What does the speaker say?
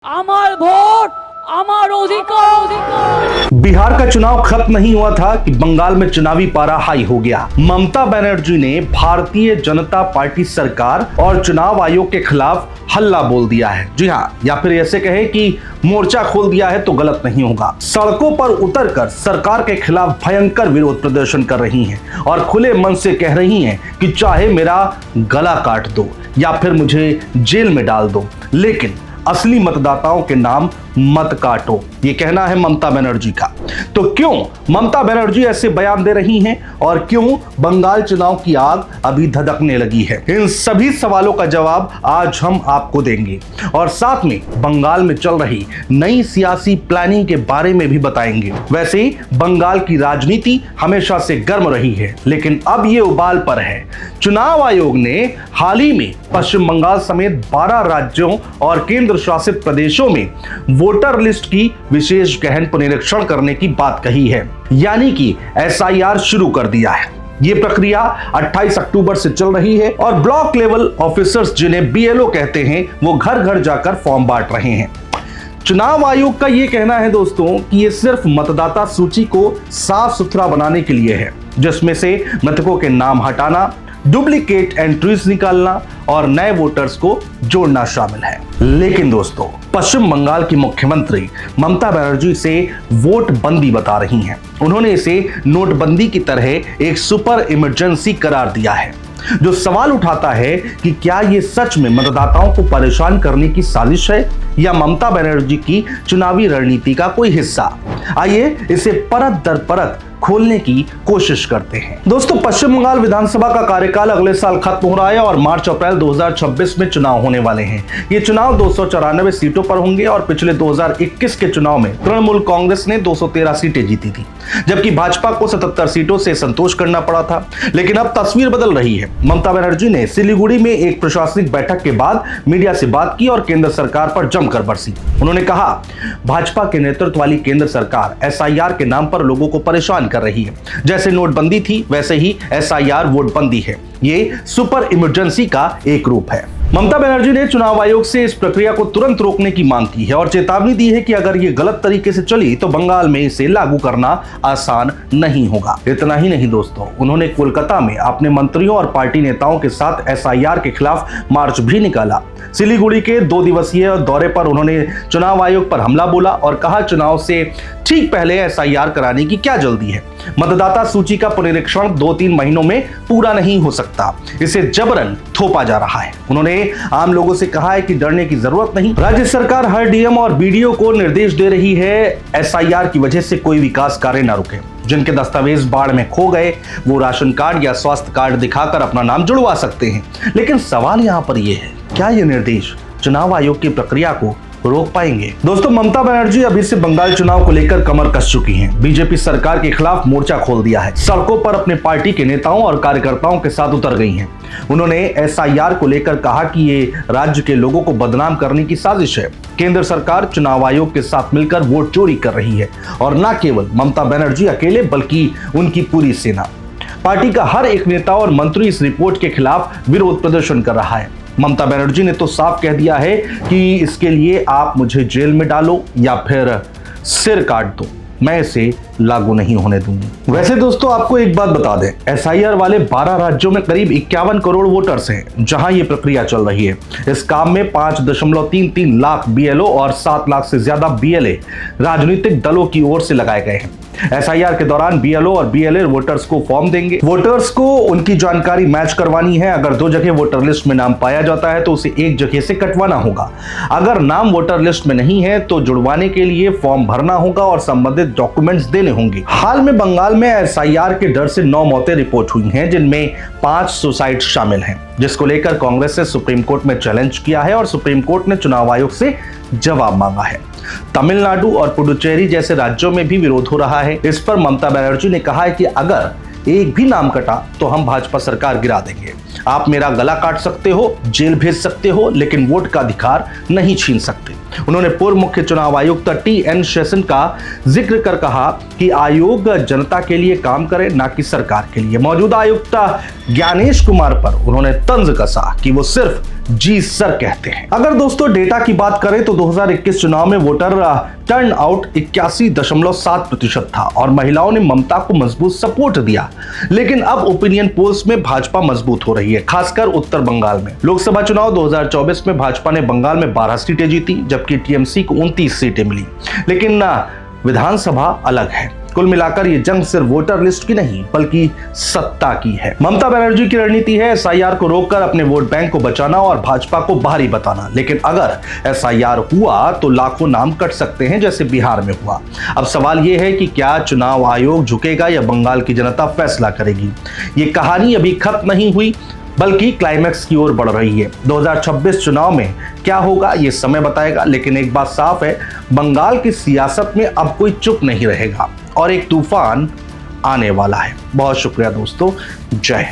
আমার ভোট আমার অধিকার। बिहार का चुनाव खत्म नहीं हुआ था कि बंगाल में चुनावी पारा हाई हो गया। ममता बनर्जी ने भारतीय जनता पार्टी सरकार और चुनाव आयोग के खिलाफ हल्ला बोल दिया है। जी हाँ, या फिर ऐसे कहें कि मोर्चा खोल दिया है तो गलत नहीं होगा। सड़कों पर उतरकर सरकार के खिलाफ भयंकर विरोध प्रदर्शन कर रही हैं और खुले मन से कह रही हैं कि चाहे मेरा गला काट दो या फिर मुझे जेल में डाल दो, लेकिन असली मतदाताओं के नाम मत काटो। ये कहना है ममता बनर्जी का। तो क्यों ममता बनर्जी ऐसे बयान दे रही हैं और क्यों बंगाल चुनाव की आग अभी धधकने लगी है, इन सभी सवालों का जवाब आज हम आपको देंगे और साथ में बंगाल में चल रही नई सियासी प्लानिंग के बारे में भी बताएंगे। वैसे ही बंगाल की राजनीति हमेशा से गर्म रही है, लेकिन अब ये उबाल पर है। चुनाव आयोग ने हाल ही में पश्चिम बंगाल समेत 12 राज्यों और केंद्र शासित प्रदेशों में वोटर लिस्ट की विशेष गहन पुनरीक्षण करने की बात कही है, यानी कि एसआईआर शुरू कर दिया है। ये प्रक्रिया 28 अक्टूबर से चल रही है और ब्लॉक लेवल ऑफिसर्स, जिन्हें बीएलओ कहते हैं, वो घर घर जाकर फॉर्म बांट रहे हैं। चुनाव आयोग का यह कहना है दोस्तों कि ये सिर्फ मतदाता सूची को साफ सुथरा बनाने के लिए है, जिसमें से मृतकों के नाम हटाना, डुप्लीकेट एंट्रीज निकालना और नए वोटर्स को जोड़ना शामिल है। लेकिन दोस्तों, पश्चिम बंगाल की मुख्यमंत्री ममता बनर्जी से वोट बंदी बता रही हैं। उन्होंने इसे नोटबंदी की तरह एक सुपर इमरजेंसी करार दिया है, जो सवाल उठाता है कि क्या ये सच में मतदाताओं को परेशान करने की साजिश है या ममता बनर्जी की चुनावी रणनीति का कोई हिस्सा। आइए इसे परत दर परत खोलने की कोशिश करते हैं। दोस्तों, पश्चिम बंगाल विधानसभा का कार्यकाल अगले साल खत्म हो रहा है और मार्च अप्रैल 2026 में चुनाव होने वाले हैं। ये चुनाव 294 सीटों पर होंगे और पिछले 2021 के चुनाव में तृणमूल कांग्रेस ने 213 सीटें जीती थी, जबकि भाजपा को 77 सीटों से संतोष करना पड़ा था। लेकिन अब तस्वीर बदल रही है। ममता बनर्जी ने सिलीगुड़ी में एक प्रशासनिक बैठक के बाद मीडिया से बात की और केंद्र सरकार पर जमकर बरसी। उन्होंने कहा, भाजपा के नेतृत्व वाली केंद्र सरकार एसआईआर के नाम पर लोगों को परेशान कर रही है। जैसे नोटबंदी थी, वैसे ही एसआईआर वोटबंदी है। ये सुपर इमरजेंसी का एक रूप है। ममता बनर्जी ने चुनाव आयोग से इस प्रक्रिया को तुरंत रोकने की मांग की है और चेतावनी दी है कि अगर ये गलत तरीके से चली तो बंगाल में इसे लागू करना आसान नहीं होगा। इतना ही नहीं दोस्तों, उन्होंने कोलकाता में अपने मंत्रियों और पार्टी नेताओं के साथ एसआईआर के खिलाफ मार्च भी निकाला। सिलीगुड़ी के 2 दिवसीय दौरे पर उन्होंने चुनाव आयोग पर हमला बोला और कहा, चुनाव से ठीक पहले एसआईआर कराने की क्या जल्दी है। मतदाता सूची का पुनरीक्षण 2-3 महीनों में पूरा नहीं हो सकता, इसे जबरन थोपा जा रहा है। उन्होंने आम लोगों से कहा है कि डरने की जरूरत नहीं। राज्य सरकार हर डीएम और बीडीओ को निर्देश दे रही है, एसआईआर की वजह से कोई विकास कार्य न रुके। जिनके दस्तावेज बाढ़ में खो गए वो राशन कार्ड या स्वास्थ्य कार्ड दिखाकर अपना नाम जुड़वा सकते हैं। लेकिन सवाल यहां पर यह है, क्या ये निर्देश चुनाव आयोग की प्रक्रिया को रोक पाएंगे? दोस्तों, ममता बनर्जी अभी से बंगाल चुनाव को लेकर कमर कस चुकी हैं। बीजेपी सरकार के खिलाफ मोर्चा खोल दिया है। सड़कों पर अपने पार्टी के नेताओं और कार्यकर्ताओं के साथ उतर गई हैं। उन्होंने एसआईआर को लेकर कहा कि ये राज्य के लोगों को बदनाम करने की साजिश है। केंद्र सरकार चुनाव आयोग के साथ मिलकर वोट चोरी कर रही है और न केवल ममता बनर्जी अकेले बल्कि उनकी पूरी सेना। पार्टी का हर एक नेता और मंत्री इस रिपोर्ट के खिलाफ विरोध प्रदर्शन कर रहा है। ममता बनर्जी ने तो साफ कह दिया है कि इसके लिए आप मुझे जेल में डालो या फिर सिर काट दो, मैं इसे लागू नहीं होने दूंगी। वैसे दोस्तों, आपको एक बात बता दें, एसआईआर वाले 12 राज्यों में करीब 51 करोड़ वोटर्स हैं जहां ये प्रक्रिया चल रही है। इस काम में 5.33 लाख बीएलओ और 7 लाख से ज्यादा बीएलए राजनीतिक दलों की ओर से लगाए गए हैं। एसआईआर के दौरान बीएलओ और बीएलए वोटर्स को फॉर्म देंगे। वोटर्स को उनकी जानकारी मैच करवानी है। अगर 2 जगह वोटर लिस्ट में नाम पाया जाता है तो उसे एक जगह से कटवाना होगा। अगर नाम वोटर लिस्ट में नहीं है तो जुड़वाने के लिए फॉर्म भरना होगा और संबंधित डॉक्यूमेंट्स देने होंगे। हाल में बंगाल में एसआईआर के डर से 9 मौतें रिपोर्ट हुई हैं, जिनमें 5 सुसाइड शामिल हैं, जिसको लेकर कांग्रेस ने सुप्रीम कोर्ट में चैलेंज किया है और सुप्रीम कोर्ट ने चुनाव आयोग से जवाब मांगा है। तमिलनाडु और पुडुचेरी जैसे राज्यों में भी विरोध हो रहा है। इस पर ममता बनर्जी ने कहा है कि अगर एक भी नाम कटा तो हम भाजपा सरकार गिरा देंगे। आप मेरा गला काट सकते हो, जेल भेज सकते हो, लेकिन वोट का अधिकार नहीं छीन सकते। उन्होंने पूर्व मुख्य चुनाव आयुक्त टी.एन. शेषन का जिक्र कर कहा कि आयोग जनता के लिए काम करे, ना कि सरकार के लिए। मौजूदा आयुक्त ज्ञानेश कुमार पर उन्होंने तंज कसा कि वो सिर्फ जी सर कहते हैं। अगर दोस्तों डेटा की बात करें तो 2021 चुनाव में वोटर टर्न आउट 81.7% था और महिलाओं ने ममता को मजबूत सपोर्ट दिया। लेकिन अब ओपिनियन पोल्स में भाजपा मजबूत हो रही है, खासकर उत्तर बंगाल में। लोकसभा चुनाव 2024 में भाजपा ने बंगाल में 12 सीटें जीती, जबकि टीएमसी को 29 सीटें मिली। लेकिन विधानसभा अलग है। कुल मिलाकर ये जंग सिर्फ वोटर लिस्ट की नहीं बल्कि सत्ता की है। ममता बनर्जी की रणनीति है एसआईआर को रोककर अपने वोट बैंक को बचाना और भाजपा को बाहरी बताना। लेकिन अगर एसआईआर हुआ तो लाखों नाम कट सकते हैं, जैसे बिहार में हुआ। अब सवाल यह है कि क्या चुनाव आयोग झुकेगा या बंगाल की जनता फैसला करेगी। ये कहानी अभी खत्म नहीं हुई बल्कि क्लाइमैक्स की ओर बढ़ रही है। 2026 चुनाव में क्या होगा ये समय बताएगा, लेकिन एक बात साफ है, बंगाल की सियासत में अब कोई चुप नहीं रहेगा और एक तूफान आने वाला है। बहुत शुक्रिया दोस्तों, जय हिंद।